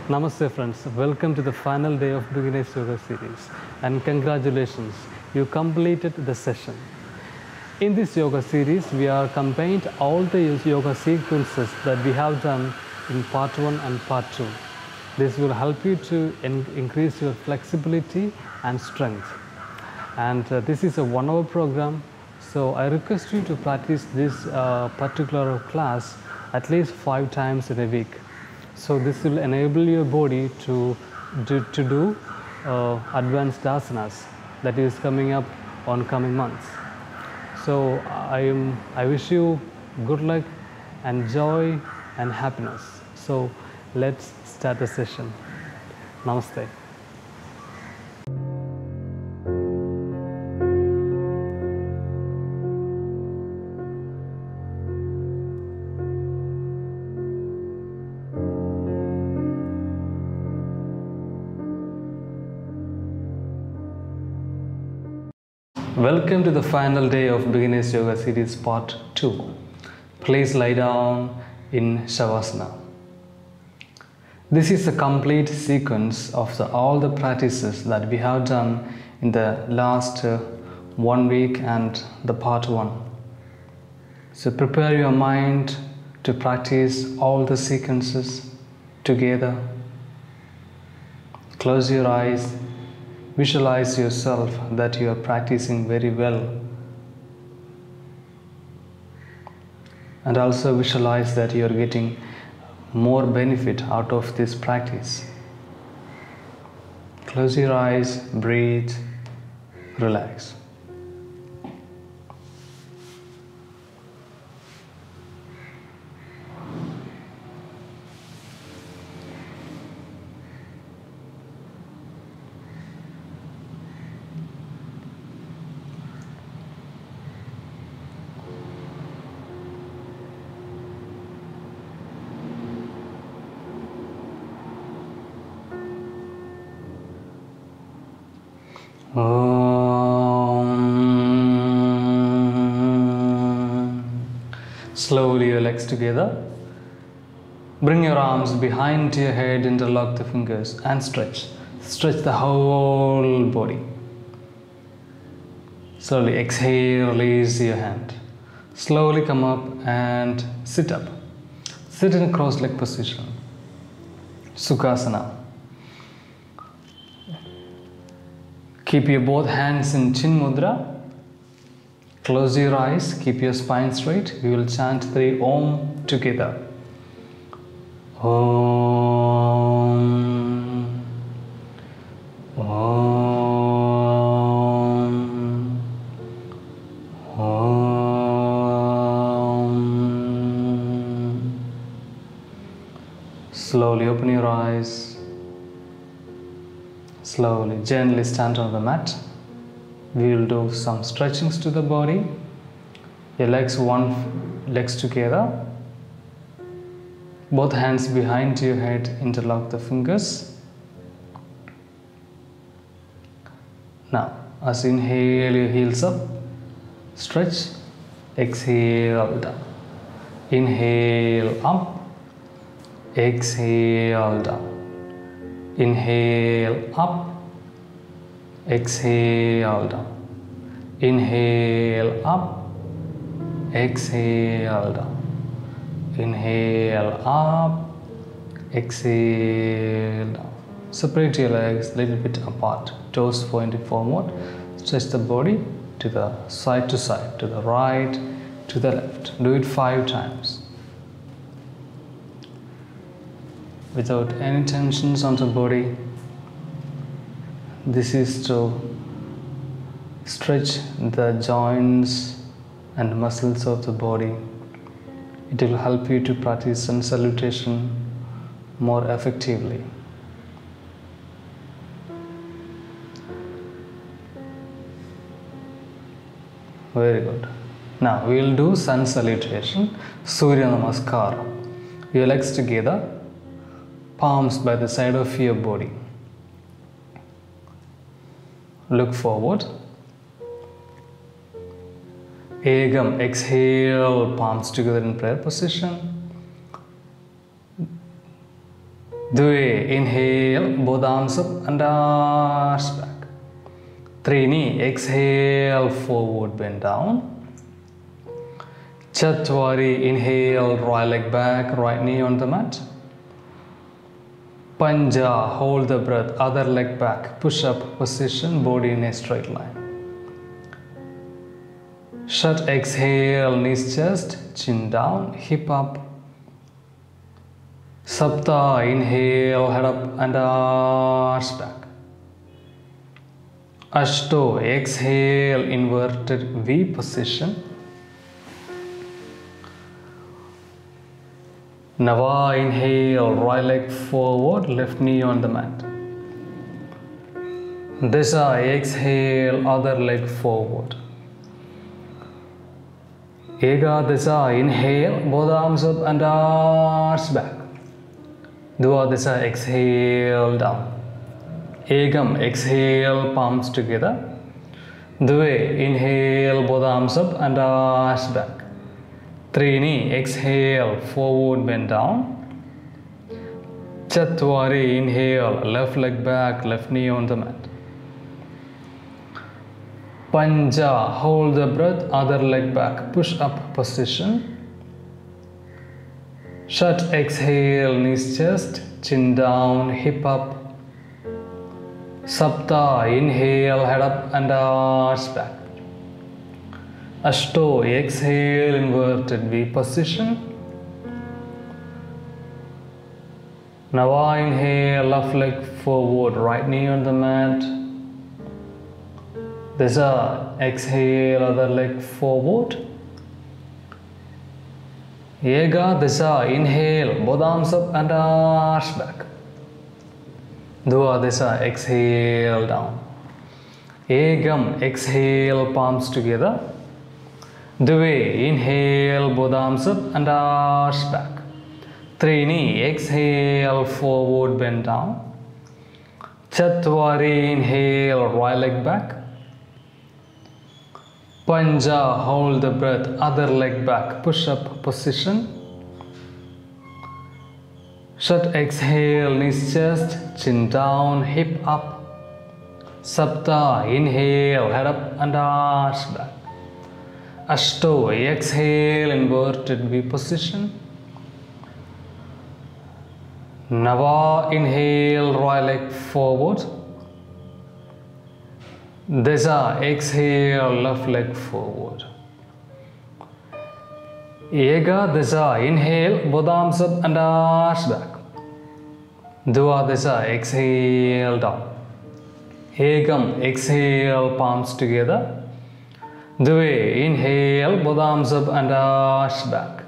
Namaste friends, welcome to the final day of Beginners Yoga series and congratulations, you completed the session. In this yoga series, we are combined all the yoga sequences that we have done in part 1 and part 2. This will help you to increase your flexibility and strength. And this is a 1-hour program, so I request you to practice this particular class at least 5 times in a week. So this will enable your body to do advanced asanas that is coming up on coming months. So I wish you good luck and joy and happiness. So let's start the session. Namaste. Welcome to the final day of Beginners Yoga series part 2. Please lie down in Shavasana. This is a complete sequence of all the practices that we have done in the last 1 week and the part 1. So prepare your mind to practice all the sequences together. Close your eyes. Visualize yourself that you are practicing very well, and also visualize that you are getting more benefit out of this practice. Close your eyes, breathe, relax. Slowly your legs together. Bring your arms behind your head, interlock the fingers and stretch. Stretch the whole body. Slowly exhale, release your hand. Slowly come up and sit up. Sit in a cross-leg position. Sukhasana. Keep your both hands in Chin Mudra. Close your eyes, keep your spine straight. We will chant 3 Om together. Om. Om. Om. Slowly open your eyes. Slowly, gently stand on the mat. We will do some stretchings to the body. Your legs together. Both hands behind your head, interlock the fingers. Now, as you inhale, your heels up, stretch, exhale down. Inhale up, exhale down. Inhale up, exhale down. Inhale up, exhale down. Inhale up, exhale down. Separate your legs a little bit apart, toes pointing forward. Stretch the body to the side, to the right, to the left. Do it 5 times. Without any tensions on the body. This is to stretch the joints and muscles of the body. It will help you to practice sun salutation more effectively. Very good. Now we will do sun salutation, Surya Namaskara. Your legs together, palms by the side of your body. Look forward. Egam, exhale, palms together in prayer position. Dve, inhale, both arms up and arch back. Trini, exhale, forward bend down. Chatwari, inhale, right leg back, right knee on the mat. Panja, hold the breath, other leg back, push up position, body in a straight line. Shut, exhale, knees chest, chin down, hip up. Sapta, inhale, head up and arch back. Ashto, exhale, inverted V position. Nava, inhale, right leg forward, left knee on the mat. Desa, exhale, other leg forward. Ega, Desa, inhale, both arms up and arch back. Dua, Desa, exhale, down. Egam, exhale, palms together. Dve, inhale, both arms up and arch back. Trini, exhale, forward bend down. Chatwari, inhale, left leg back, left knee on the mat. Panja, hold the breath, other leg back, push up position. Shut, exhale, knees chest, chin down, hip up. Sapta, inhale, head up and arch back. Ashto, exhale, inverted V position. Nava, inhale, left leg forward, right knee on the mat. Desa, exhale, other leg forward. Ega, Desa, inhale, both arms up and arch back. Dua, Desa, exhale, down. Egam, exhale, palms together. Dve, inhale, both arms up and arch back. Trini, exhale, forward bend down. Chatwari, inhale, right leg back. Panja, hold the breath, other leg back, push up position. Shut, exhale, knees chest, chin down, hip up. Sapta, inhale, head up and arch back. Ashto, exhale, inverted V position. Nava, inhale, right leg forward. Desa, exhale, left leg forward. Ega, Desa, inhale, both arms up and arch back. Dua, Desa, exhale, down. Egam, exhale, palms together. Dve, inhale, both arms up and arch back.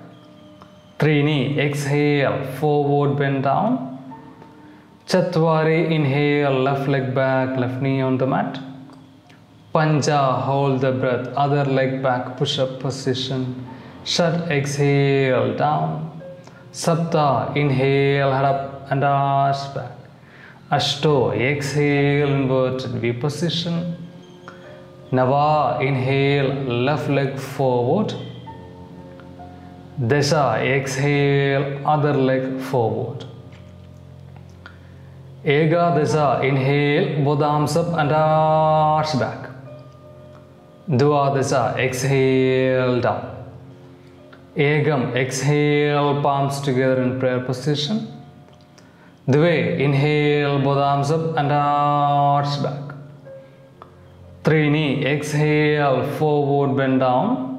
Trini, exhale, forward bend down. Chatwari, inhale, left leg back, left knee on the mat. Panja, hold the breath, other leg back, push up position. Shut, exhale, down. Sapta, inhale, head up and arch back. Ashto, exhale, inverted V position. Nava, inhale, left leg forward. Desa, exhale, other leg forward. Ega, Desa, inhale, both arms up and arch back. Dua, Desa, exhale, down. Egam, exhale, palms together in prayer position. Dve, inhale, both arms up and arch back. Trini, exhale, forward bend down.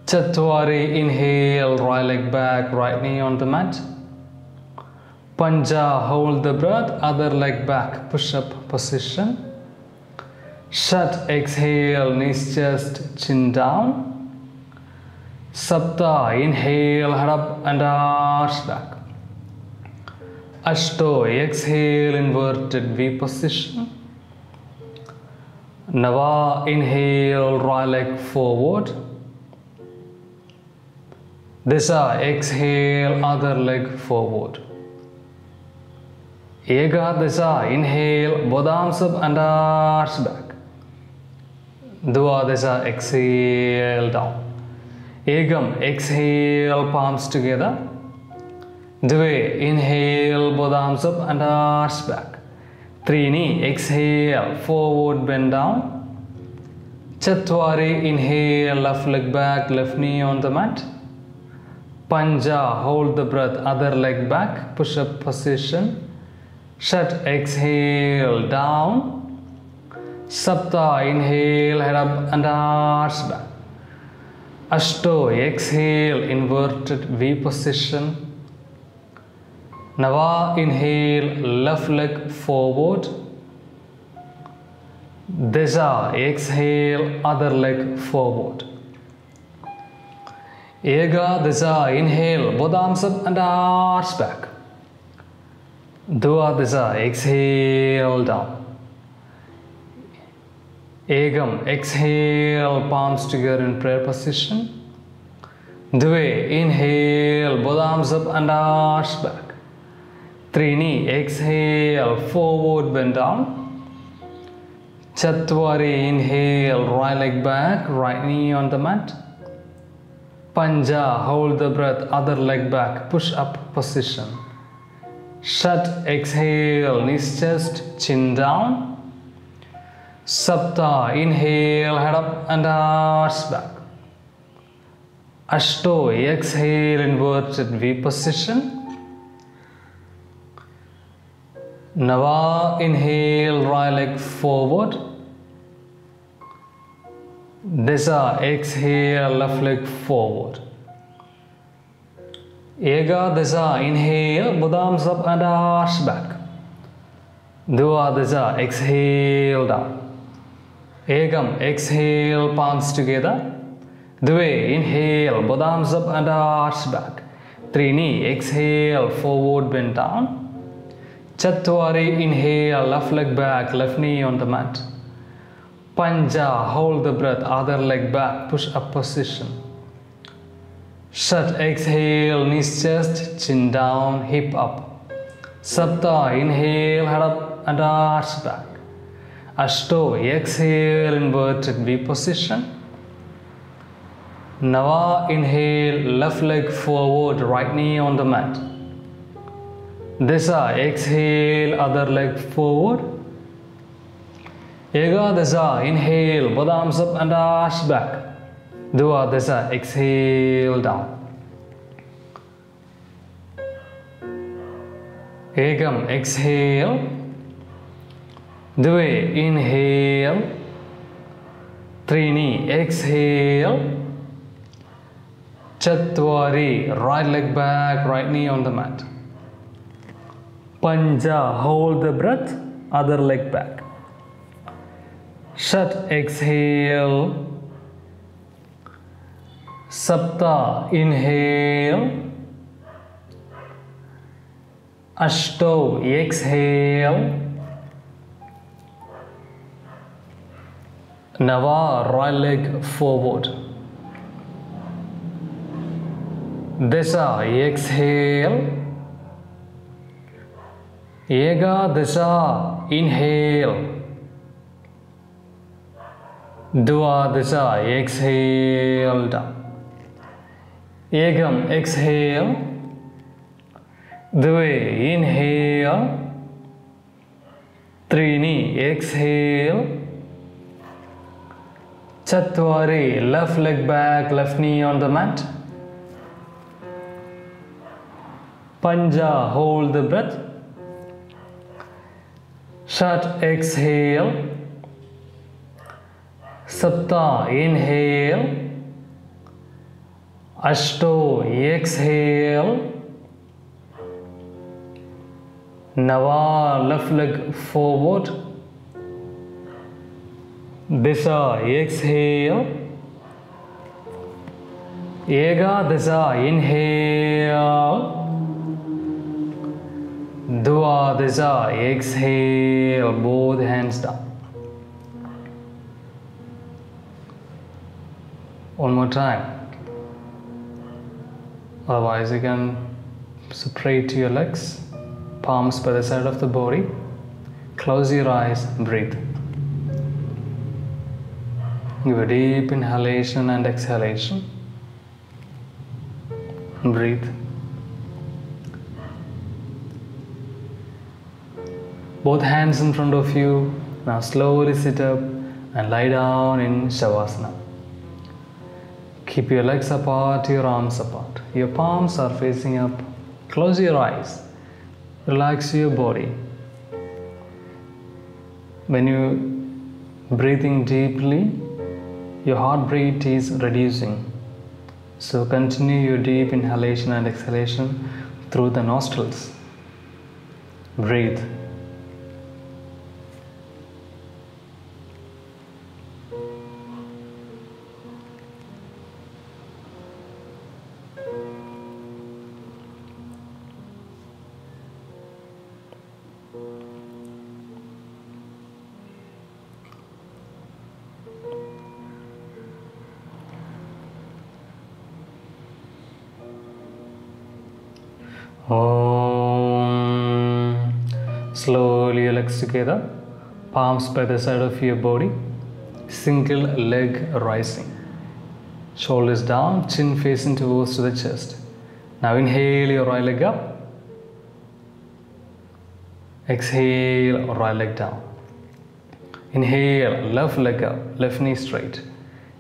Chatwari, inhale, right leg back, right knee on the mat. Panja, hold the breath, other leg back, push up position. Shut, exhale, knees chest, chin down. Sapta, inhale, head up and arch back. Ashto, exhale, inverted V position. Nava, inhale, right leg forward. Desa, exhale, other leg forward. Ega, Desa, inhale, both arms up and arch back. Dua, Desa, exhale, down. Egam, exhale, palms together. Dve, inhale, both arms up and arch back. Trini, exhale, forward bend down. Chatwari, inhale, left leg back, left knee on the mat. Panja, hold the breath, other leg back, push up position. Shat, exhale, down. Sapta, inhale, head up and arch back. Ashto, exhale, inverted V position. Nava, inhale, left leg forward. Desha, exhale, other leg forward. Ega, Desha, inhale, both arms up and arch back. Dua, Desha, exhale, down. Egam, exhale, palms together in prayer position. Dve, inhale, both arms up and arch back. Trini, exhale, forward bend down. Chatwari, inhale, right leg back, right knee on the mat. Panja, hold the breath, other leg back, push up position. Shat, exhale, knees chest, chin down. Sapta, inhale, head up and arch back. Ashto, exhale, inverted V position. Nava, inhale, right leg forward. Desha, exhale, left leg forward. Ega, Desha, inhale, both arms up and arch back. Dua, Desha, exhale, down. Egam, exhale, palms together. Dve, inhale, both arms up and arch back. Trini, exhale, forward bend down. Chatwari, inhale, left leg back, left knee on the mat. Panja, hold the breath, other leg back, push up position. Shat, exhale, knees chest, chin down, hip up. Sapta, inhale, head up and arch back. Ashto, exhale, inverted V position. Nava, inhale, left leg forward, right knee on the mat. Desha, exhale, other leg forward. Ega, Desha, inhale, both arms up and arch back. Dua, Desha, exhale, down. Egam, exhale. Dve, inhale. Trini, exhale. Chatwari, right leg back, right knee on the mat. Panja, hold the breath, other leg back. Shat, exhale. Sapta, inhale. Ashto, exhale. Nava, right leg forward. Desha, exhale. Ega, Desha, inhale. Dua, Desha, exhale, down. Egam, exhale. Dve, inhale. Trini, exhale. Chatwari, left leg back, left knee on the mat. Panja, hold the breath. Shat, exhale. Sapta, inhale. Ashto, exhale. Nava, left leg forward. Desha, exhale. Ega, Desha, inhale. Dua, Desha, exhale, both hands down. One more time. Otherwise, you can separate your legs, palms by the side of the body. Close your eyes, breathe. Give a deep inhalation and exhalation. Breathe. Both hands in front of you. Now slowly sit up and lie down in Shavasana. Keep your legs apart, your arms apart. Your palms are facing up. Close your eyes. Relax your body. When you breathing deeply, your heart rate is reducing. So continue your deep inhalation and exhalation through the nostrils. Breathe. Om. Slowly your legs together, palms by the side of your body, single leg rising, shoulders down, chin facing towards the chest. Now inhale your right leg up, exhale right leg down. Inhale left leg up, left knee straight,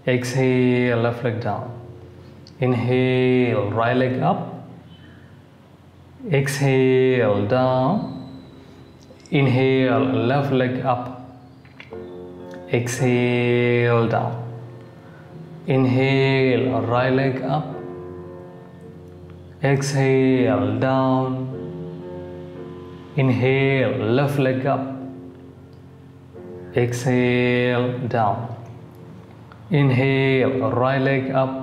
exhale left leg down. Inhale right leg up, exhale down. Inhale left leg up, exhale down. Inhale right leg up, exhale down. Inhale left leg up, exhale down. Inhale right leg up,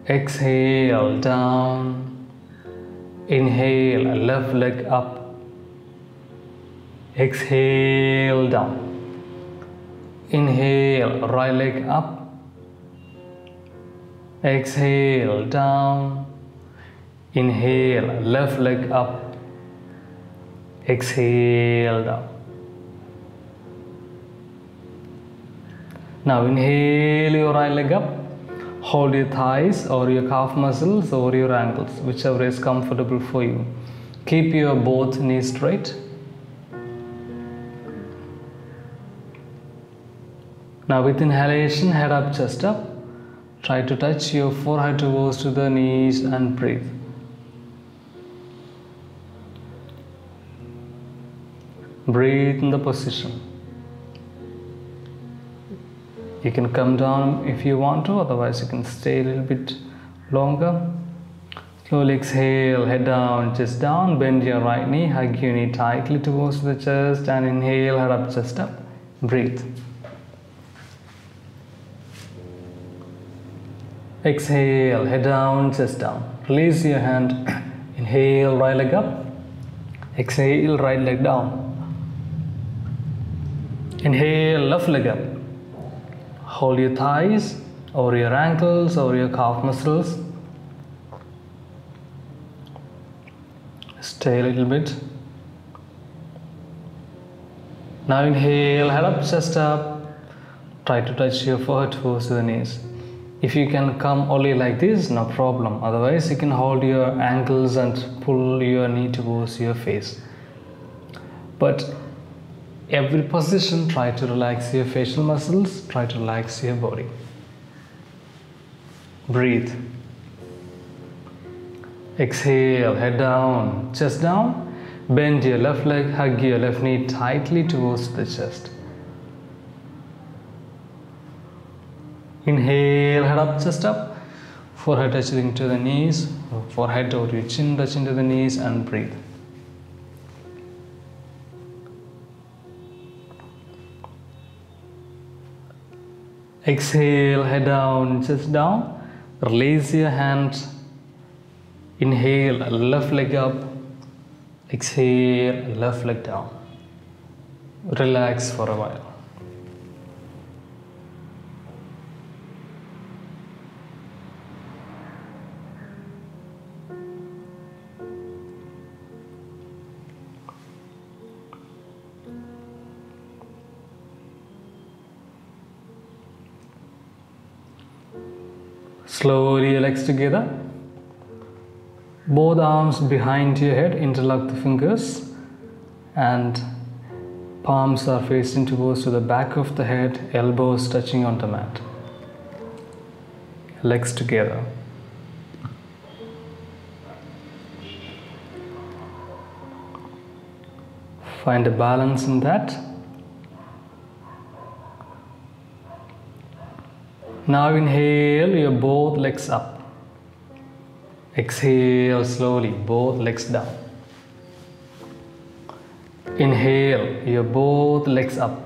exhale down. Inhale left leg up, exhale down. Inhale right leg up, exhale down. Inhale left leg up, exhale down. Now inhale your right leg up. Hold your thighs or your calf muscles or your ankles, whichever is comfortable for you. Keep your both knees straight. Now with inhalation, head up, chest up. Try to touch your forehead towards to the knees and breathe. Breathe in the position. You can come down if you want to, otherwise you can stay a little bit longer. Slowly exhale, head down, chest down, bend your right knee, hug your knee tightly towards the chest and inhale, head up, chest up. Breathe. Exhale, head down, chest down. Release your hand. Inhale, right leg up. Exhale, right leg down. Inhale, left leg up. Hold your thighs or your ankles or your calf muscles. Stay a little bit. Now inhale, head up, chest up. Try to touch your forehead towards the knees. If you can come only like this, no problem. Otherwise, you can hold your ankles and pull your knee towards your face. But every position, try to relax your facial muscles, try to relax your body. Breathe. Exhale, head down, chest down. Bend your left leg, hug your left knee tightly towards the chest. Inhale, head up, chest up. Forehead touching to the knees, forehead or your chin touching to the knees, and breathe. Exhale, head down, chest down. Release your hands. Inhale, left leg up. Exhale, left leg down. Relax for a while. Slowly your legs together. Both arms behind your head, interlock the fingers. and palms are facing towards to the back of the head, elbows touching on the mat. Legs together. Find a balance in that. Now inhale your both legs up. Exhale slowly, both legs down. Inhale your both legs up.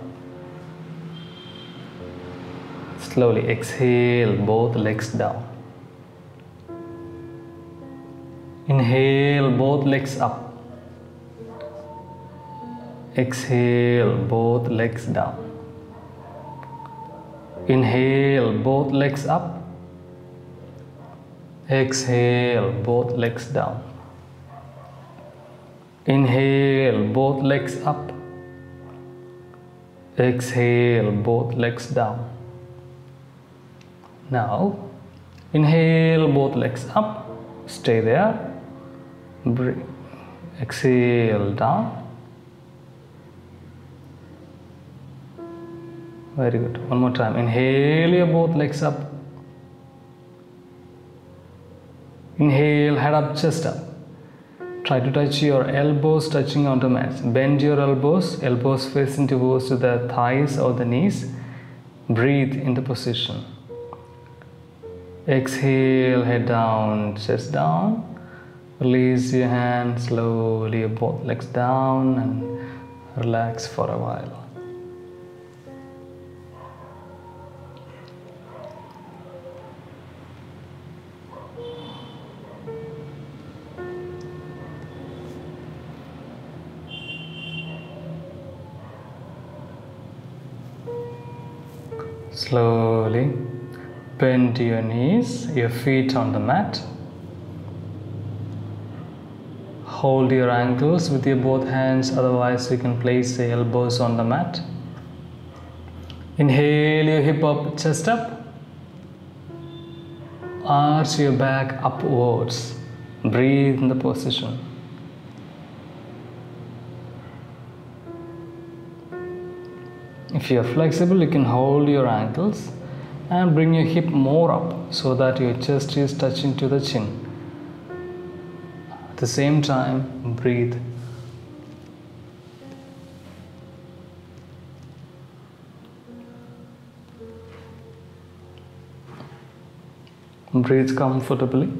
Slowly exhale, both legs down. Inhale, both legs up. Exhale, both legs down. Inhale, both legs up. Exhale, both legs down. Inhale, both legs up. Exhale, both legs down. Now, inhale, both legs up. Stay there. Breathe. Exhale, down. Very good. One more time. Inhale your both legs up. Inhale, head up, chest up. Try to touch your elbows touching onto mat. Bend your elbows, elbows facing towards to the thighs or the knees. Breathe in the position. Exhale, head down, chest down. Release your hand slowly, both legs down, and relax for a while. Slowly bend your knees, your feet on the mat. Hold your ankles with your both hands, otherwise you can place the elbows on the mat. Inhale your hip up, chest up. Arch your back upwards. Breathe in the position. If you are flexible, you can hold your ankles and bring your hip more up so that your chest is touching to the chin. At the same time, breathe. Breathe comfortably.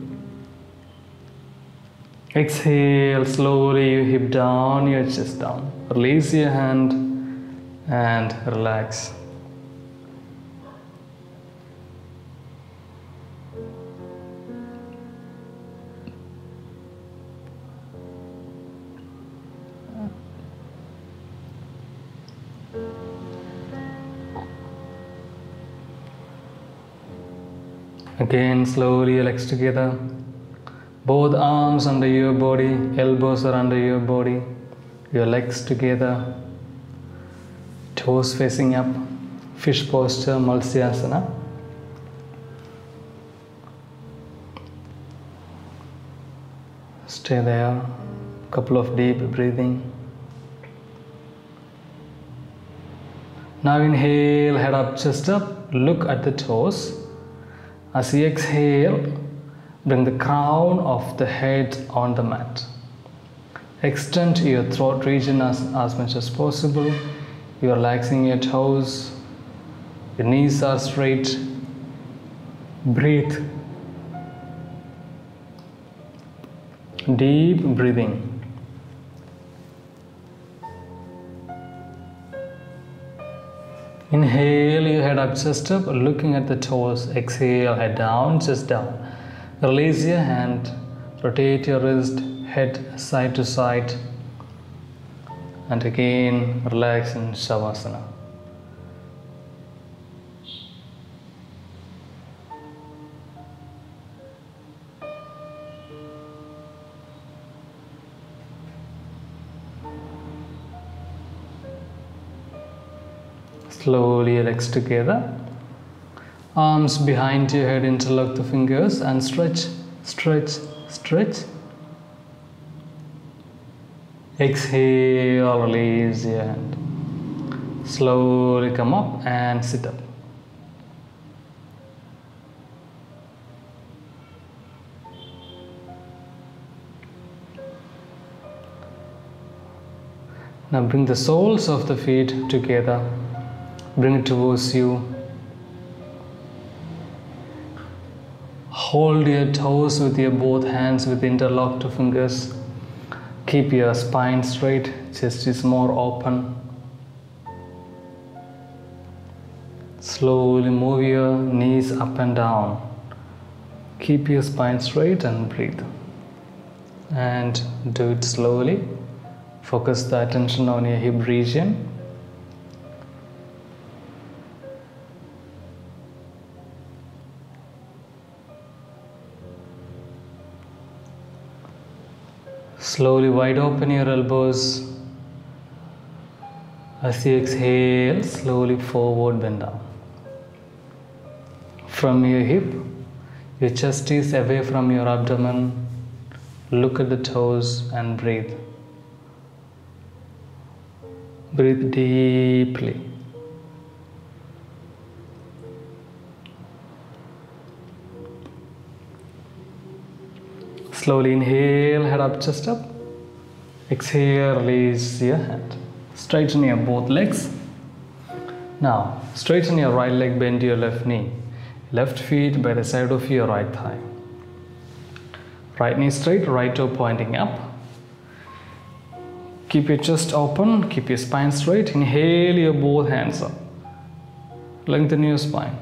Exhale slowly, your hip down, your chest down. Release your hand and relax. Again, slowly your legs together. Both arms under your body, elbows are under your body, your legs together. Toes facing up, fish posture, Matsyenasana. Stay there, couple of deep breathing. Now inhale, head up, chest up, look at the toes. As you exhale, bring the crown of the head on the mat. Extend your throat region as much as possible. You are relaxing your toes, your knees are straight. Breathe. Deep breathing. Inhale, your head up, chest up, looking at the toes. Exhale, head down, chest down. Release your hand, rotate your wrist, head side to side. And again, relax in Shavasana. Slowly legs together. Arms behind your head, interlock the fingers and stretch, stretch, stretch. Exhale, release your hand. Slowly come up and sit up. Now bring the soles of the feet together. Bring it towards you. Hold your toes with your both hands with interlocked fingers. Keep your spine straight, chest is more open. Slowly move your knees up and down. Keep your spine straight and breathe. And do it slowly. Focus the attention on your hip region. Slowly wide open your elbows. As you exhale, slowly forward bend down. From your hip, your chest is away from your abdomen. Look at the toes and breathe. Breathe deeply. Slowly inhale, head up, chest up. Exhale, release your hand. Straighten your both legs. Now, straighten your right leg, bend your left knee. Left feet by the side of your right thigh. Right knee straight, right toe pointing up. Keep your chest open, keep your spine straight. Inhale your both hands up. Lengthen your spine.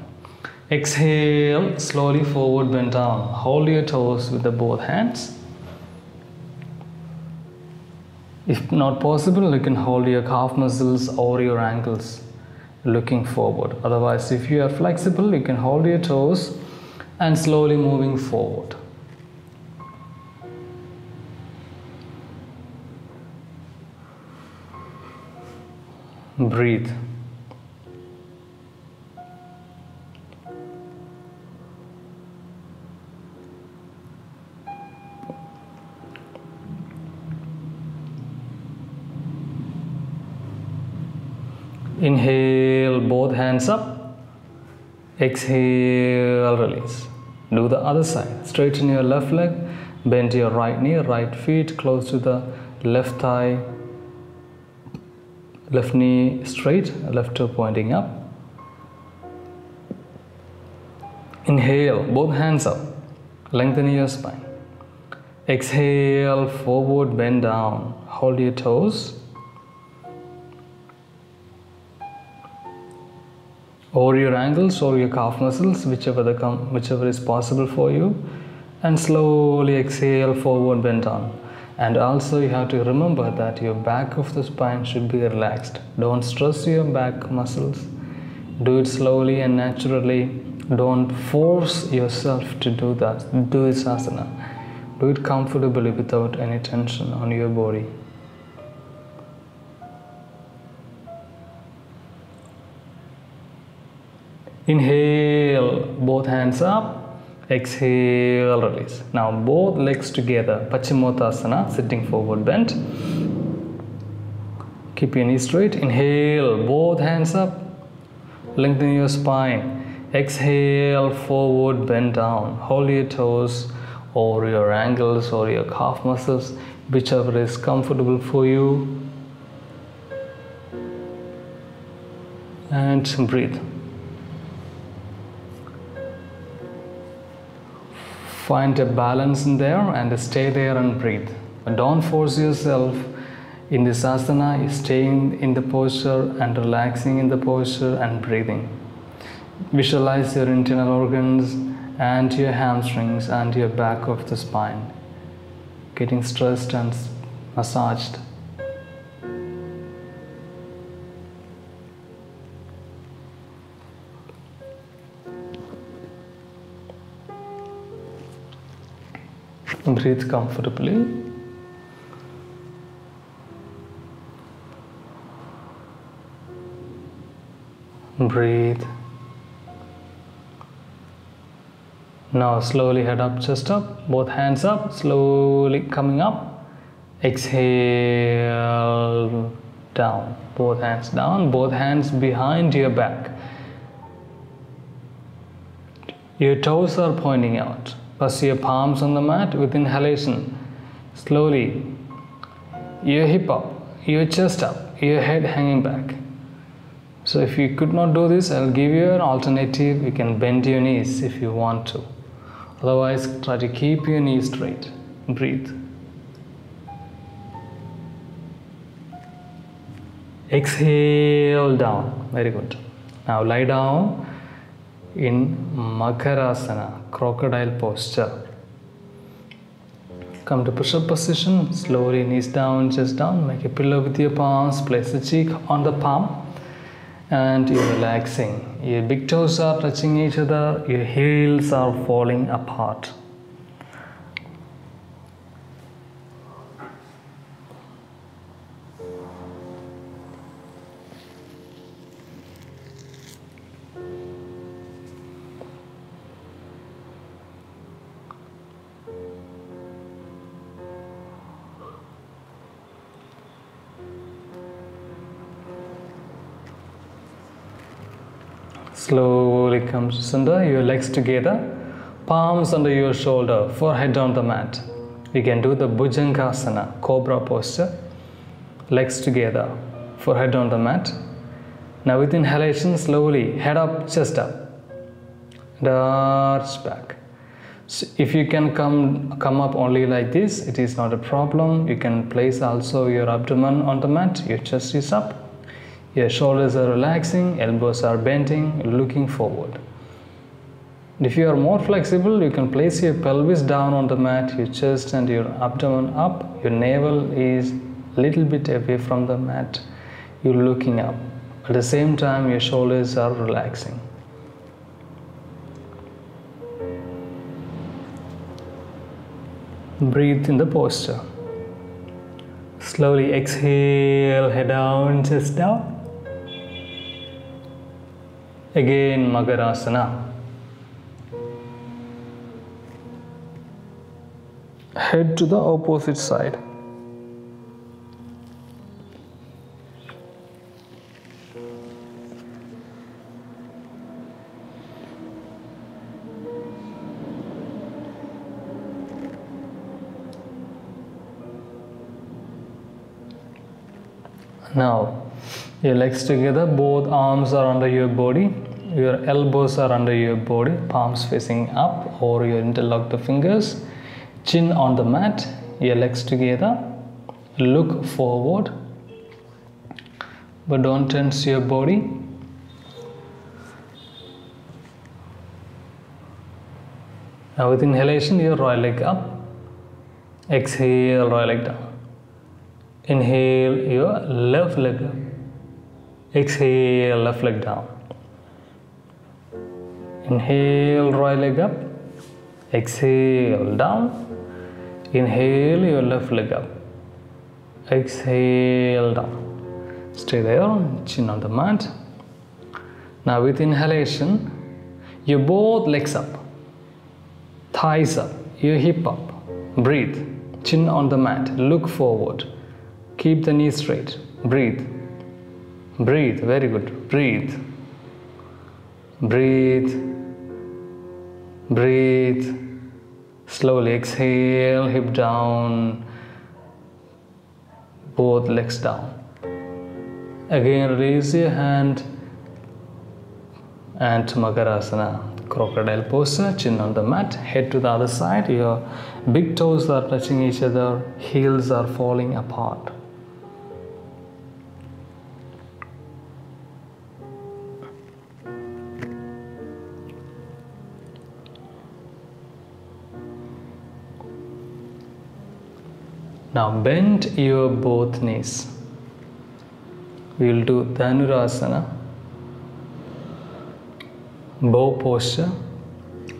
Exhale, slowly forward bend down. Hold your toes with the both hands. If not possible, you can hold your calf muscles or your ankles looking forward. Otherwise, if you are flexible, you can hold your toes and slowly moving forward. Breathe. Inhale, both hands up. Exhale, release. Do the other side. Straighten your left leg. Bend your right knee, right feet close to the left thigh. Left knee straight, left toe pointing up. Inhale, both hands up. Lengthen your spine. Exhale, forward, bend down. Hold your toes. Or your ankles or your calf muscles, whichever is possible for you. And slowly exhale, forward, bend down. And also you have to remember that your back of the spine should be relaxed. Don't stress your back muscles. Do it slowly and naturally. Don't force yourself to do that. Do this asana. Do it comfortably without any tension on your body. Inhale, both hands up. Exhale, release. Now both legs together. Paschimottanasana, sitting forward bent. Keep your knees straight. Inhale, both hands up. Lengthen your spine. Exhale, forward, bend down. Hold your toes or your ankles or your calf muscles, whichever is comfortable for you. And breathe. Find a balance in there and stay there and breathe. Don't force yourself in this asana. Staying in the posture and relaxing in the posture and breathing. Visualize your internal organs and your hamstrings and your back of the spine getting stressed and massaged. Breathe comfortably. Breathe. Now slowly head up, chest up, both hands up, slowly coming up. Exhale, down. Both hands down, both hands behind your back. Your toes are pointing out. Press your palms on the mat with inhalation. Slowly, your hip up, your chest up, your head hanging back. So if you could not do this, I'll give you an alternative. You can bend your knees if you want to. Otherwise, try to keep your knees straight. Breathe. Exhale, down. Very good. Now lie down in Makarasana, crocodile posture. Come to push-up position. Slowly, knees down, chest down. Make a pillow with your palms. Place the cheek on the palm. And you're relaxing. Your big toes are touching each other. Your heels are falling apart. Slowly come to center, your legs together, palms under your shoulder, forehead on the mat. You can do the Bhujangasana, cobra posture, legs together, forehead on the mat. Now with inhalation, slowly, head up, chest up, and arch back. So if you can come up only like this, it is not a problem. You can place also your abdomen on the mat, your chest is up. Your shoulders are relaxing, elbows are bending, looking forward. If you are more flexible, you can place your pelvis down on the mat, your chest and your abdomen up. Your navel is a little bit away from the mat. You're looking up. At the same time, your shoulders are relaxing. Breathe in the posture. Slowly exhale, head down, chest down. Again, Makarasana. Head to the opposite side. Now, your legs together, both arms are under your body, your elbows are under your body, palms facing up, or you interlock the fingers, chin on the mat, your legs together, look forward, but don't tense your body. Now with inhalation, your right leg up, exhale, right leg down. Inhale your left leg up. Exhale, left leg down. Inhale, right leg up. Exhale, down. Inhale your left leg up. Exhale, down. Stay there, chin on the mat. Now with inhalation, your both legs up. Thighs up, your hip up. Breathe. Chin on the mat, look forward. Keep the knees straight. Breathe. Breathe. Very good. Breathe. Breathe. Breathe. Slowly exhale, hip down. Both legs down. Again, raise your hand and to Makarasana. Crocodile posture, chin on the mat, head to the other side. Your big toes are touching each other, heels are falling apart. Now bend your both knees. We will do Dhanurasana, bow posture.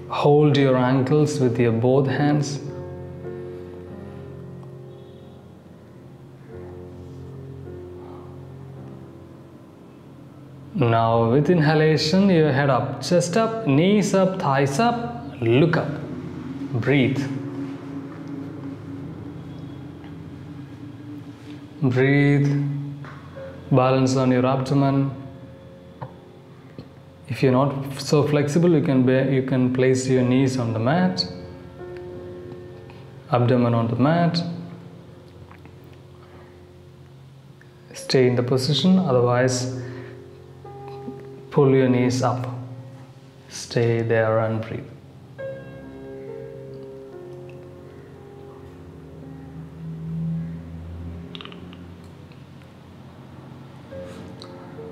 Hold your ankles with your both hands. Now with inhalation, your head up, chest up, knees up, thighs up, look up. Breathe. Breathe. Balance on your abdomen. If you're not so flexible, you can place your knees on the mat, abdomen on the mat. Stay in the position, otherwise pull your knees up. Stay there and breathe.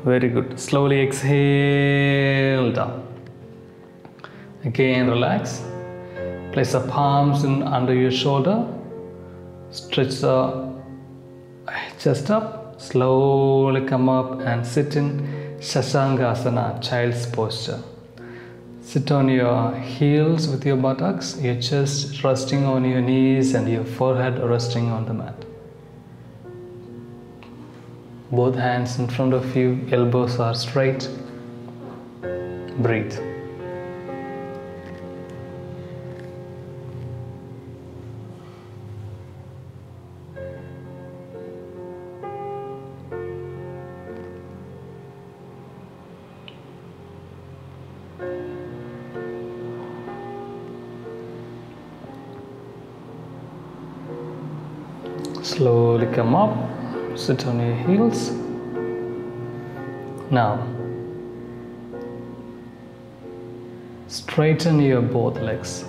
Very good. Slowly exhale down. Again, relax. Place the palms under your shoulder. Stretch the chest up. Slowly come up and sit in Shashangasana, child's posture. Sit on your heels with your buttocks, your chest resting on your knees and your forehead resting on the mat. Both hands in front of you, elbows are straight. Breathe. Slowly come up. Sit on your heels. Now, straighten your both legs.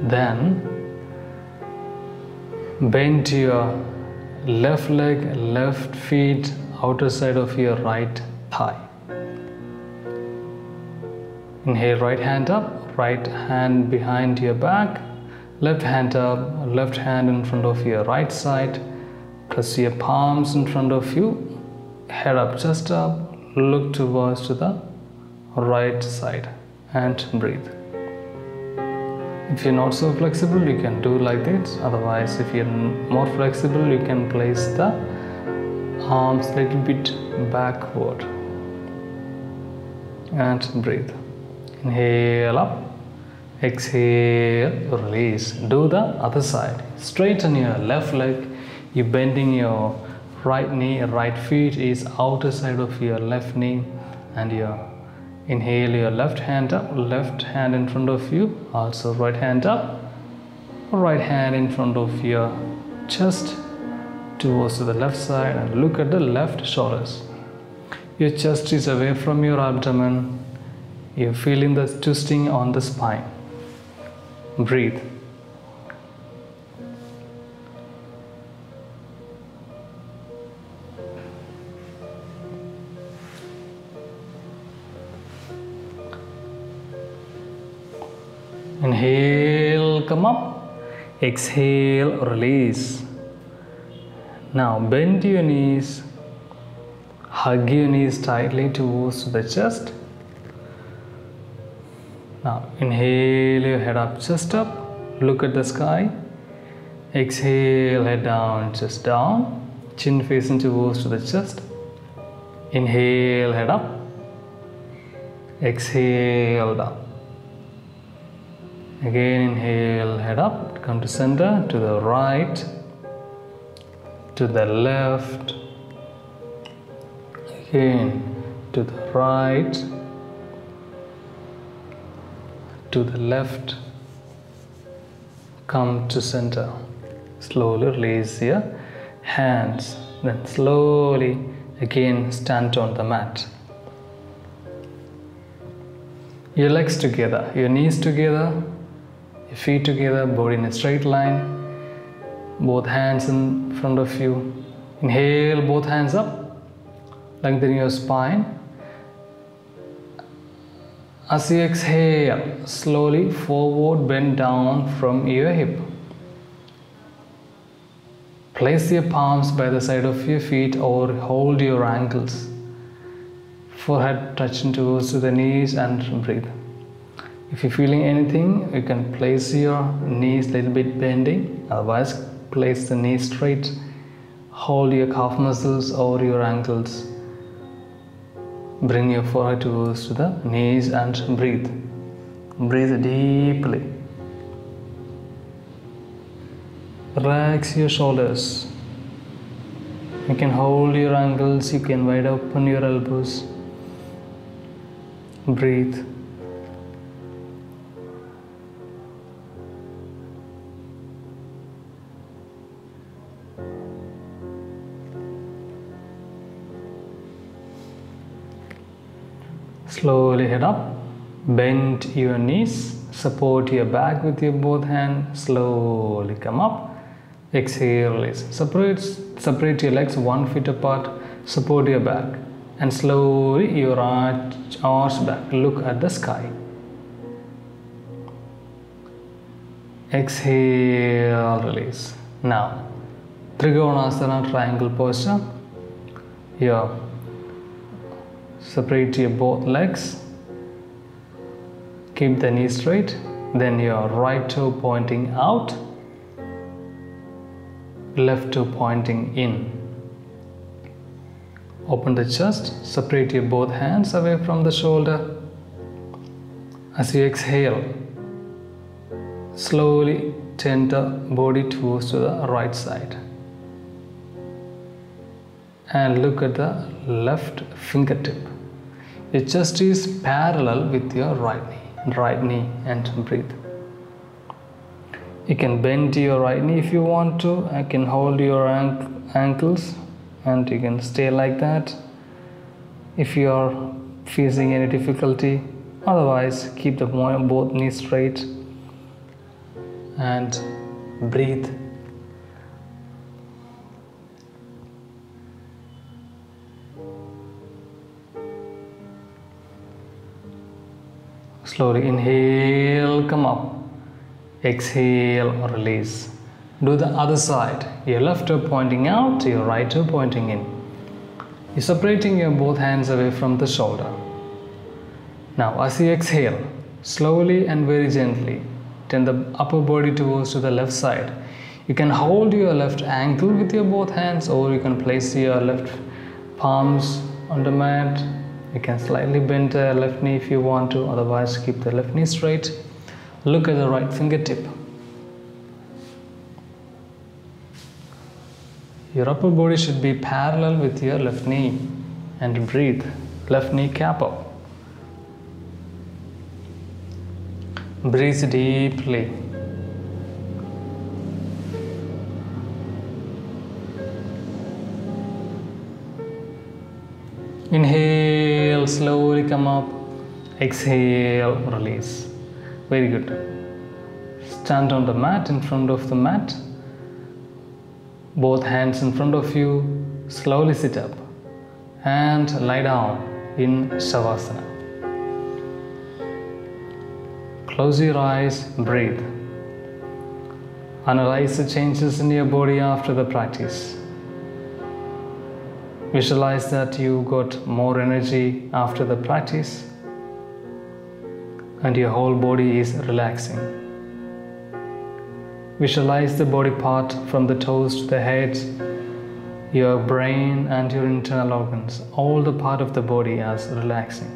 Then, bend your left leg, left feet, outer side of your right thigh. Inhale, right hand up. Right hand behind your back, left hand up, left hand in front of your right side. Press your palms in front of you, head up, chest up, look towards to the right side and breathe. If you're not so flexible, you can do like this. Otherwise, if you're more flexible, you can place the arms a little bit backward and breathe. Inhale up. Exhale, release. Do the other side. Straighten your left leg. You're bending your right knee, right feet is outer side of your left knee, and inhale your left hand up, left hand in front of you, also right hand up, right hand in front of your chest towards the left side, and look at the left shoulders. Your chest is away from your abdomen. You're feeling the twisting on the spine. Breathe. Inhale, come up. Exhale, release. Now bend your knees. Hug your knees tightly towards the chest. Now inhale your head up, chest up, look at the sky. Exhale, head down, chest down, chin facing towards the chest. Inhale, head up. Exhale, down. Again, inhale, head up, come to center, to the right, to the left. Again, to the right, to the left, come to center. Slowly release your hands, then slowly again stand on the mat. Your legs together, your knees together, your feet together, body in a straight line, both hands in front of you. Inhale, both hands up, lengthen your spine. As you exhale, slowly forward bend down from your hip. Place your palms by the side of your feet or hold your ankles. Forehead touching towards the knees and breathe. If you're feeling anything, you can place your knees a little bit bending. Otherwise, place the knees straight. Hold your calf muscles or your ankles. Bring your forehead towards the knees and breathe. Breathe deeply. Relax your shoulders. You can hold your ankles, you can wide open your elbows. Breathe. Slowly head up, bend your knees, support your back with your both hands, slowly come up, exhale, release. Separate your legs 1 foot apart, support your back, and slowly your arch back, look at the sky. Exhale, release. Now, Trikonasana triangle posture. Here, separate your both legs, keep the knee straight, then your right toe pointing out, left toe pointing in. Open the chest, separate your both hands away from the shoulder. As you exhale, slowly turn the body towards to the right side. And look at the left fingertip. Your chest is parallel with your right knee, and breathe. You can bend your right knee if you want to. I can hold your ankles and you can stay like that if you are facing any difficulty. Otherwise, keep the both knees straight and breathe. Slowly inhale, come up. Exhale, release. Do the other side. Your left toe pointing out, your right toe pointing in. You're separating your both hands away from the shoulder. Now, as you exhale, slowly and very gently, turn the upper body towards to the left side. You can hold your left ankle with your both hands, or you can place your left palms on the mat. You can slightly bend the left knee if you want to, otherwise keep the left knee straight. Look at the right fingertip. Your upper body should be parallel with your left knee, and breathe. Left knee cap up. Breathe deeply. Inhale, slowly come up. Exhale, release. Very good. Stand on the mat, in front of the mat. Both hands in front of you. Slowly sit up and lie down in Shavasana. Close your eyes, breathe. Analyze the changes in your body after the practice. Visualize that you got more energy after the practice and your whole body is relaxing. Visualize the body part from the toes to the head, your brain and your internal organs, all the part of the body as relaxing.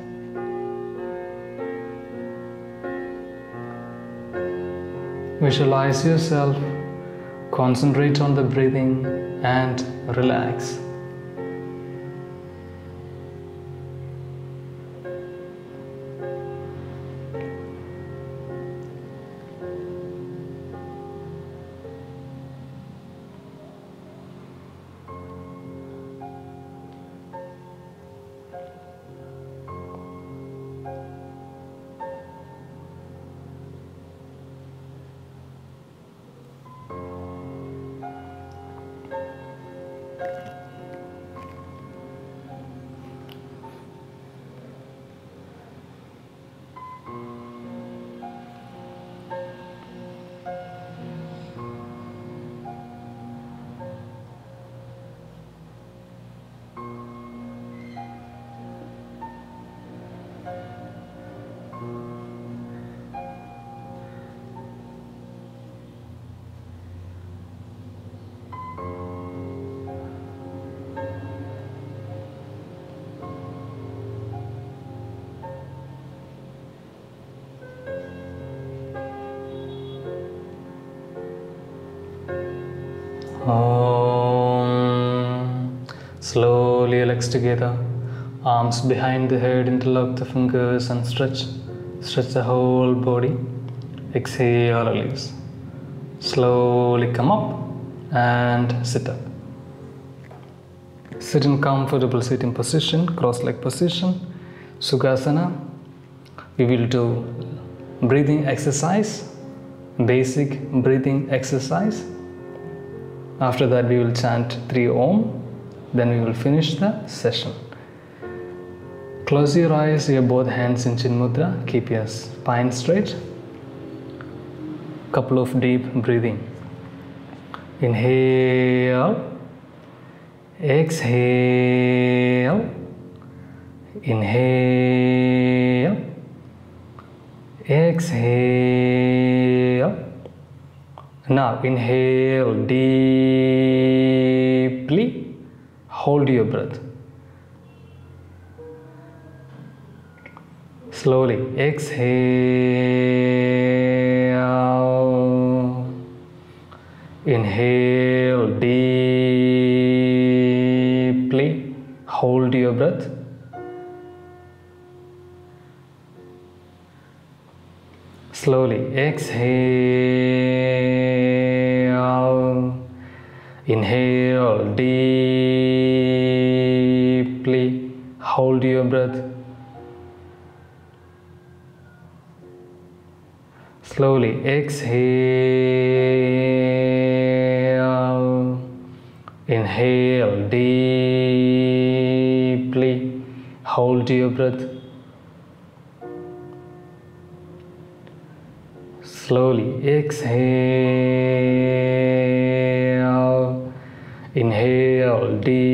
Visualize yourself, concentrate on the breathing and relax. Om. Slowly legs together, arms behind the head, interlock the fingers and stretch the whole body. Exhale, release. Slowly come up and sit up. Sit in comfortable sitting position, cross-leg position, Sukhasana. We will do breathing exercise, basic breathing exercise. After that we will chant 3 Om, then we will finish the session. Close your eyes, your both hands in Chin Mudra, keep your spine straight. Couple of deep breathing. Inhale, exhale, inhale, exhale. Now inhale deeply, hold your breath. Slowly exhale, inhale deeply, hold your breath. Slowly exhale, inhale deeply, hold your breath. Slowly exhale, inhale deeply, hold your breath. Slowly exhale, inhale deeply,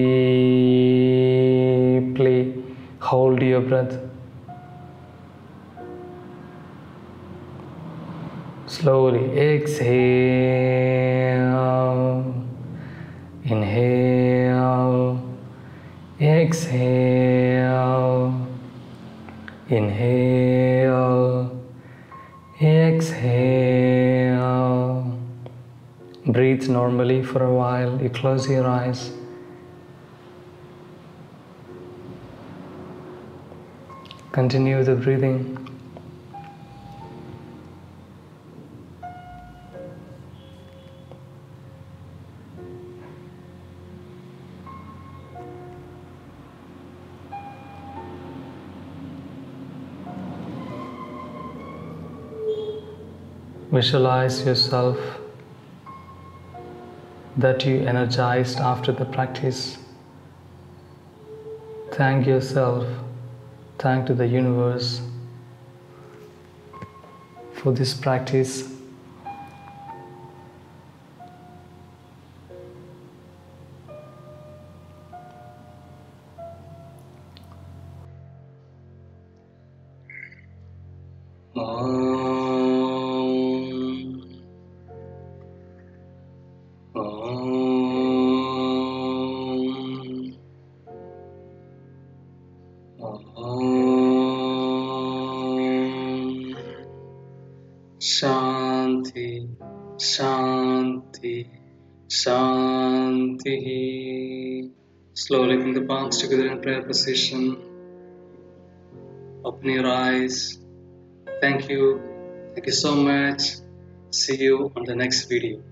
hold your breath. Slowly exhale, inhale, exhale, inhale, exhale. Breathe normally for a while. You close your eyes. Continue the breathing. Visualize yourself that you energized after the practice. Thank yourself, thank to the universe for this practice. Shanti, Shanti, Shanti. Slowly bring the palms together in prayer position. Open your eyes. Thank you. Thank you so much. See you on the next video.